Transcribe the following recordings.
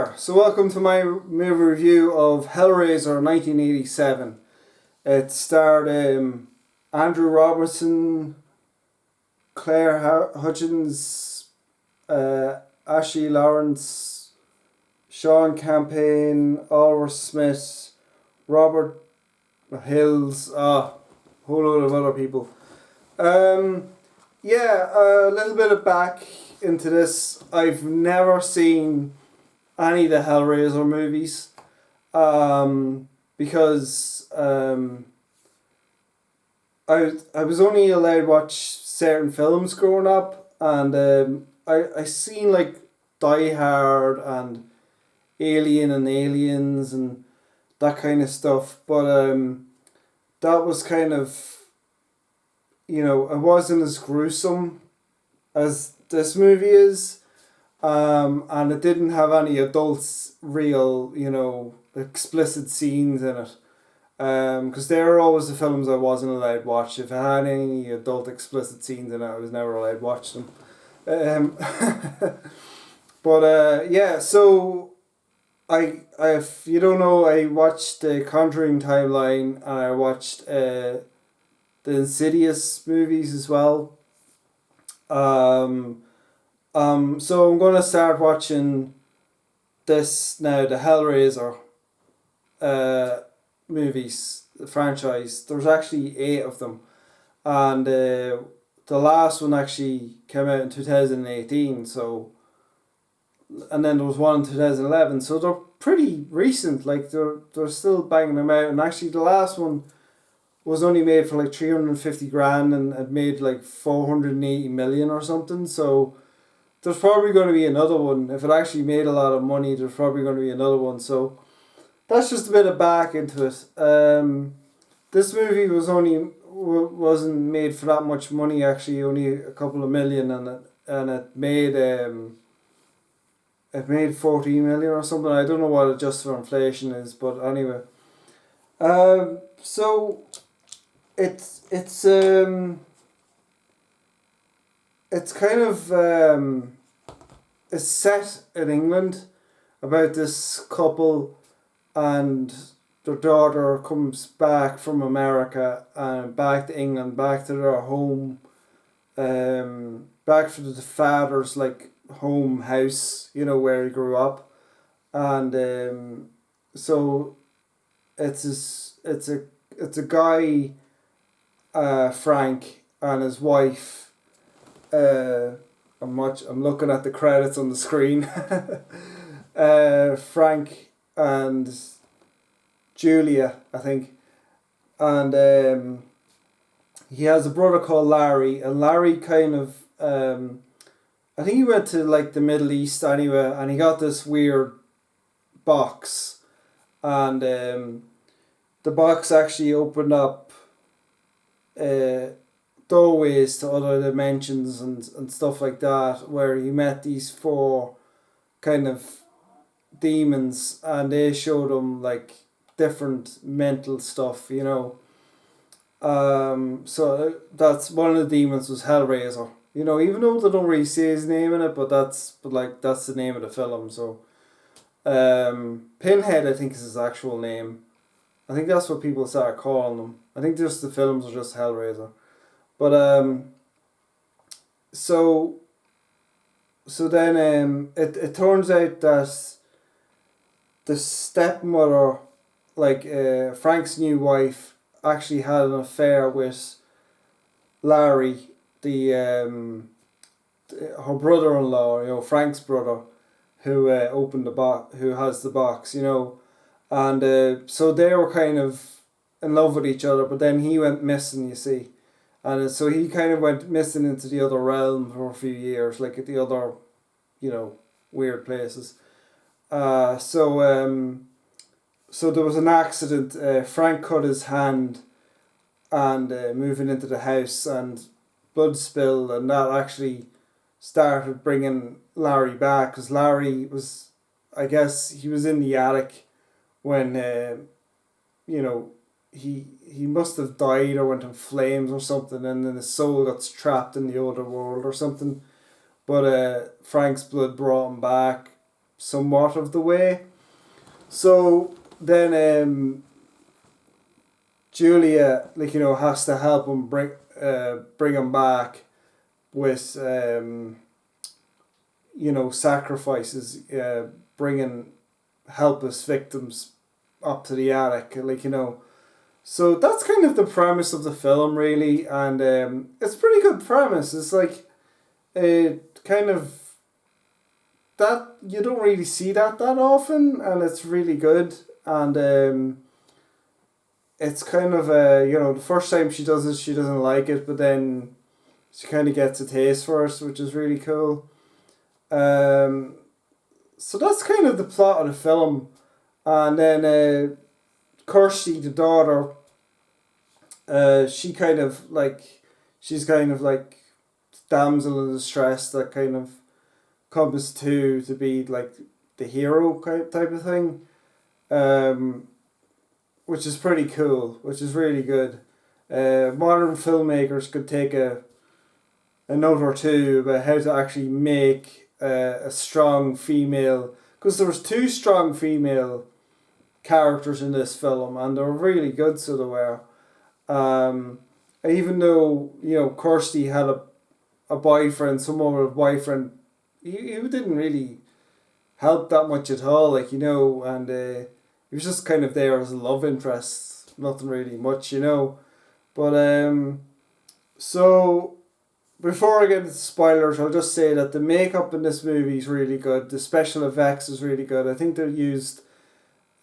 there. So welcome to my movie review of Hellraiser 1987. It starred Andrew Robertson, Claire Hutchins, Ashley Lawrence, Sean Campaign, Oliver Smith, Robert Hills, a whole load of other people. A little bit of back into this. I've never seen any of the Hellraiser movies because I was only allowed to watch certain films growing up, and I seen like Die Hard and Alien and Aliens and that kind of stuff, but that was kind of, it wasn't as gruesome as this movie is, and it didn't have any real explicit scenes in it, because they were always the films I wasn't allowed to watch. If it had any adult explicit scenes in it, I was never allowed to watch them. So if you don't know, I watched the Conjuring timeline, and I watched the Insidious movies as well. So I'm gonna start watching this now, the Hellraiser movies, the franchise. There's actually 8 of them, and the last one actually came out in 2018. So, and then there was one in 2011. So they're pretty recent. Like they're still banging them out, and actually the last one was only made for like 350 grand and it made like 480 million or something. So there's probably going to be another one. If it actually made a lot of money, there's probably going to be another one. So that's just a bit of back into it. This movie wasn't made for that much money, actually, only a couple of million, and it made 14 million or something. I don't know what adjusted for inflation is, but anyway. So it's kind of it's set in England about this couple, and their daughter comes back from America and back to England, back to their home, back to the father's like home house, where he grew up, and so it's a guy, Frank, and his wife. I'm looking at the credits on the screen. Frank and Julia, I think, and he has a brother called Larry, and Larry kind of I think he went to like the Middle East anyway, and he got this weird box, and the box actually opened up doorways to other dimensions and stuff like that, where he met these 4 kind of demons, and they showed him like different mental stuff, so that's one of the demons was Hellraiser, even though they don't really say his name in it, but that's the name of the film. So Pinhead, I think, is his actual name. I think that's what people start calling him. I think just the films are just Hellraiser. But so then it turns out that the stepmother, like Frank's new wife, actually had an affair with Larry, her brother-in-law, Frank's brother, who opened the box, who has the box, and so they were kind of in love with each other, but then he went missing, you see. And so he kind of went missing into the other realm for a few years, like at the other, weird places. So there was an accident. Frank cut his hand, and moving into the house, and blood spilled, and that actually started bringing Larry back, because Larry was, I guess, he was in the attic when, he must have died or went in flames or something, and then his soul got trapped in the other world or something. But Frank's blood brought him back, somewhat of the way. So then Julia, like, you know, has to help him bring him back with you know, sacrifices, bringing helpless victims up to the attic, like, you know. So that's kind of the premise of the film, really, and it's a pretty good premise. It's like kind of that you don't really see that often, and it's really good. And it's kind of you know, the first time she does it, she doesn't like it, but then she kind of gets a taste for it, which is really cool. So that's kind of the plot of the film, and then Kirsty, the daughter, she kind of like, she's kind of like damsel in distress that kind of comes to be like the hero type of thing, which is pretty cool, which is really good. Modern filmmakers could take a note or two about how to actually make a strong female, because there was two strong female characters in this film, and they were really good, so they were. Even though, you know, Kirsty had a boyfriend, someone with a boyfriend, he didn't really help that much at all, like, you know, and he was just kind of there as a love interest, nothing really much, you know. But so before I get into spoilers, I'll just say that the makeup in this movie is really good. The special effects is really good. I think they used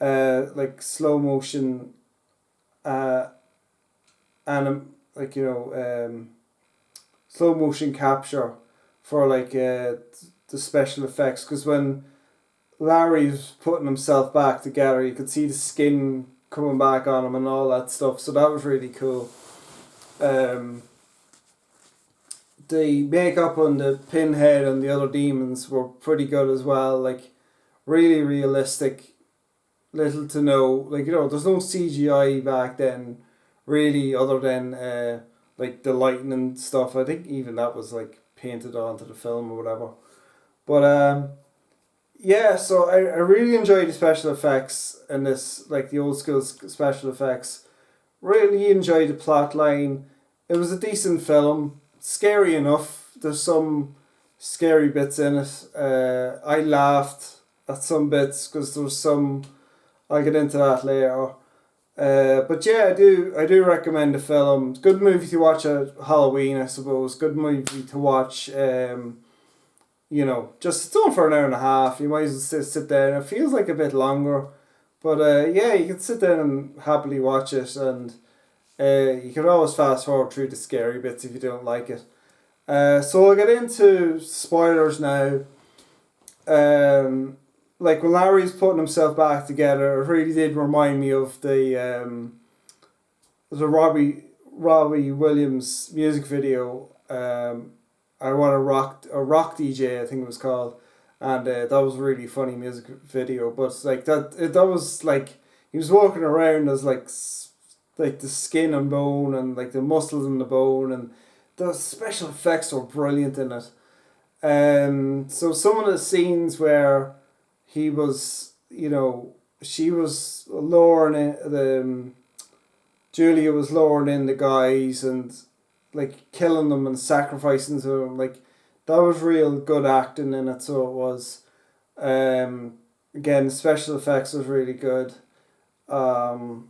like slow motion like, you know, slow motion capture for like the special effects, because when Larry's putting himself back together, you could see the skin coming back on him and all that stuff, so that was really cool. The makeup on the Pinhead and the other demons were pretty good as well, like really realistic, little to no, like, you know, there's no CGI back then really, other than like the lighting and stuff. I think even that was like painted onto the film or whatever. But yeah, so I really enjoyed the special effects in this, like the old school special effects. Really enjoyed the plot line. It was a decent film, scary enough. There's some scary bits in it. I laughed at some bits because there was some. I'll get into that later. But yeah, I do recommend the film. Good movie to watch at Halloween, I suppose. Good movie to watch. You know, just it's on for an hour and a half. You might as well sit there, and it feels like a bit longer. But yeah, you can sit there and happily watch it, and you can always fast forward through the scary bits if you don't like it. So I'll get into spoilers now. Like when Larry's putting himself back together, it really did remind me of the Robbie Williams music video. I Want to Rock, a Rock DJ, I think it was called, and that was a really funny music video. But like that was like he was walking around as like the skin and bone and like the muscles and the bone, and the special effects were brilliant in it. So some of the scenes where he was, you know, she was lowering it, Julia was lowering in the guys and like killing them and sacrificing to them, like that was real good acting in it, so it was. Again, the special effects was really good. The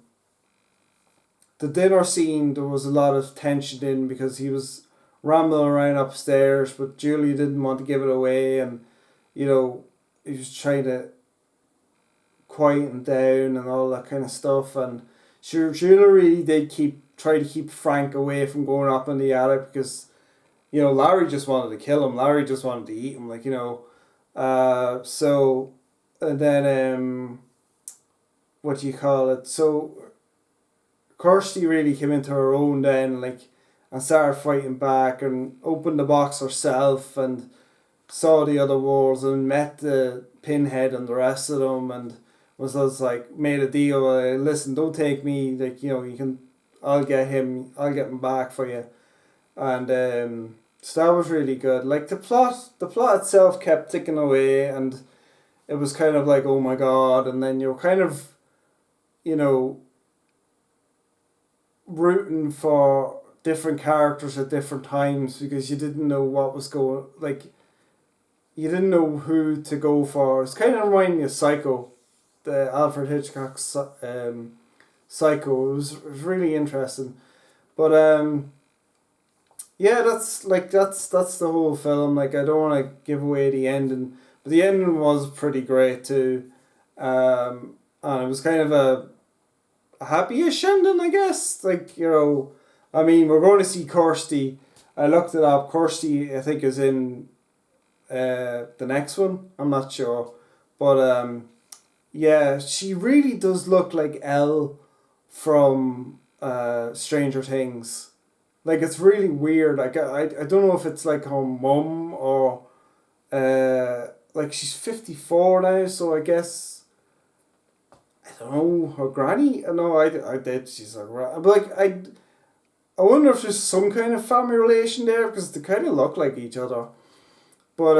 dinner scene, there was a lot of tension in because he was rambling around upstairs, but Julia didn't want to give it away, and you know, he was trying to quiet him down and all that kind of stuff. And Julia really did try to keep Frank away from going up in the attic because, you know, Larry just wanted to kill him. Larry just wanted to eat him, like, you know. So, and then, what do you call it? So, Kirsty really came into her own then, like, and started fighting back and opened the box herself and saw the other walls and met the Pinhead and the rest of them, and was like made a deal. Listen, don't take me. Like, you know, you can. I'll get him back for you, and so that was really good. Like the plot itself kept ticking away, and it was kind of like, oh my god, and then you're kind of, you know, rooting for different characters at different times because you didn't know what was going, like, you didn't know who to go for. It's kind of reminding me of Psycho, the Alfred Hitchcock Psycho. It was really interesting, but yeah, that's the whole film. Like, I don't want to give away the ending, but the ending was pretty great too, and it was kind of a happy-ish ending, I guess. Like, you know, I mean, we're going to see Kirsty. I looked it up. Kirsty, I think, is in the next one. I'm not sure, but yeah, she really does look like Elle from Stranger Things. Like, it's really weird. Like, I don't know if it's like her mum or like she's 54 now, so I guess I don't know, her granny. No, I did. She's her granny, but like I wonder if there's some kind of family relation there because they kind of look like each other. But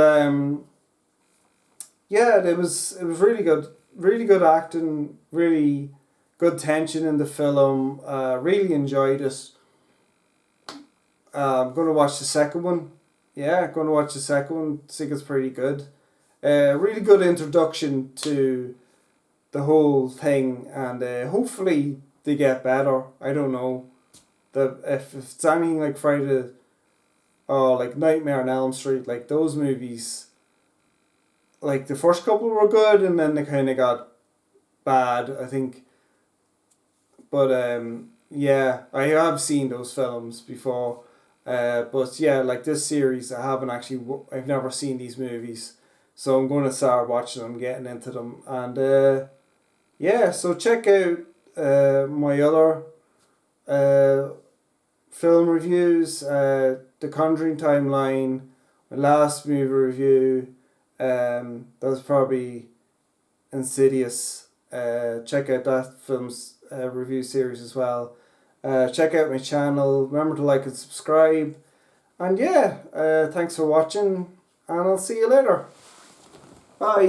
yeah, it was really good acting, really good tension in the film. Really enjoyed it. I'm gonna watch the second one. Yeah, gonna watch the second one. Think it's pretty good. Really good introduction to the whole thing, and hopefully they get better. I don't know. If it's anything like Friday or like Nightmare on Elm Street, like those movies, like the first couple were good and then they kind of got bad, I think. But yeah, I have seen those films before. But yeah, like this series, I haven't actually. I've never seen these movies, so I'm going to start watching them, getting into them, and yeah. So check out my other uh, film reviews, The Conjuring Timeline, my last movie review. That was probably Insidious. Check out that film's review series as well. Check out my channel. Remember to like and subscribe. And yeah, thanks for watching, and I'll see you later. Bye.